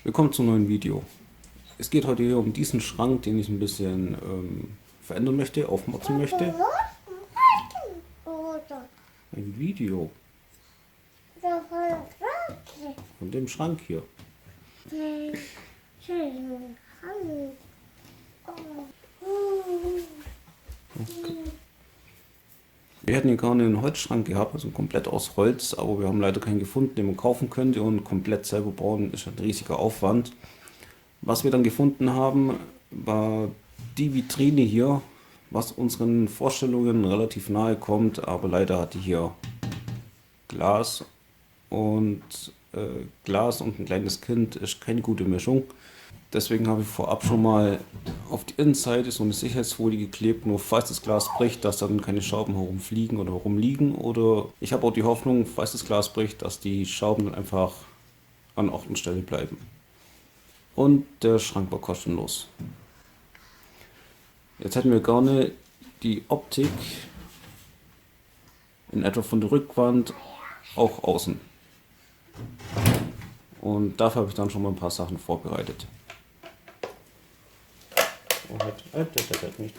Willkommen zum neuen Video. Es geht heute hier um diesen Schrank, den ich ein bisschen verändern möchte, aufmotzen möchte. Ein Video von dem Schrank hier. Wir hätten hier gerne einen Holzschrank gehabt, also komplett aus Holz, aber wir haben leider keinen gefunden, den man kaufen könnte, und komplett selber bauen ist ein riesiger Aufwand. Was wir dann gefunden haben, war die Vitrine hier, was unseren Vorstellungen relativ nahe kommt, aber leider hat die hier Glas und Glas und ein kleines Kind ist keine gute Mischung. Deswegen habe ich vorab schon mal auf die Innenseite so eine Sicherheitsfolie geklebt, nur falls das Glas bricht, dass dann keine Schrauben herumfliegen oder herumliegen. Oder ich habe auch die Hoffnung, falls das Glas bricht, dass die Schrauben dann einfach an Ort und Stelle bleiben. Und der Schrank war kostenlos. Jetzt hätten wir gerne die Optik in etwa von der Rückwand auch außen. Und dafür habe ich dann schon mal ein paar Sachen vorbereitet. Oh, halt nicht.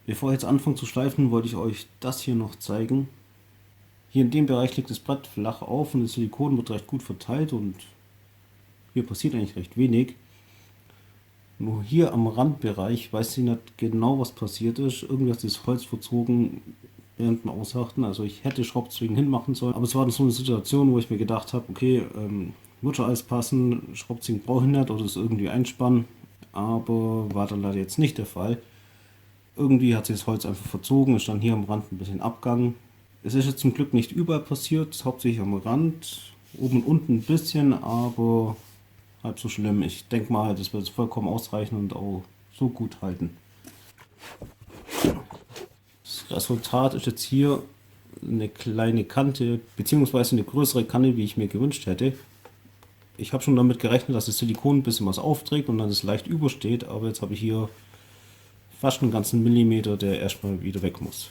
Bevor ich jetzt anfange zu schleifen, wollte ich euch das hier noch zeigen. Hier in dem Bereich liegt das Brett flach auf und das Silikon wird recht gut verteilt und hier passiert eigentlich recht wenig. Nur hier am Randbereich weiß ich nicht genau, was passiert ist. Irgendwie hat das Holz verzogen während dem Aushärten. Also ich hätte Schraubzwingen hinmachen sollen. Aber es war dann so eine Situation, wo ich mir gedacht habe, okay, wird schon alles passen, Schraubzwingen brauche ich nicht oder es irgendwie einspannen. Aber war dann leider jetzt nicht der Fall. Irgendwie hat sich das Holz einfach verzogen, ist dann hier am Rand ein bisschen Abgang. Es ist jetzt zum Glück nicht überall passiert, hauptsächlich am Rand, oben und unten ein bisschen, aber halb so schlimm. Ich denke mal, das wird vollkommen ausreichen und auch so gut halten. Das Resultat ist jetzt hier eine kleine Kante, beziehungsweise eine größere Kante, wie ich mir gewünscht hätte. Ich habe schon damit gerechnet, dass das Silikon ein bisschen was aufträgt und dann es leicht übersteht, aber jetzt habe ich hier fast einen ganzen Millimeter, der erstmal wieder weg muss.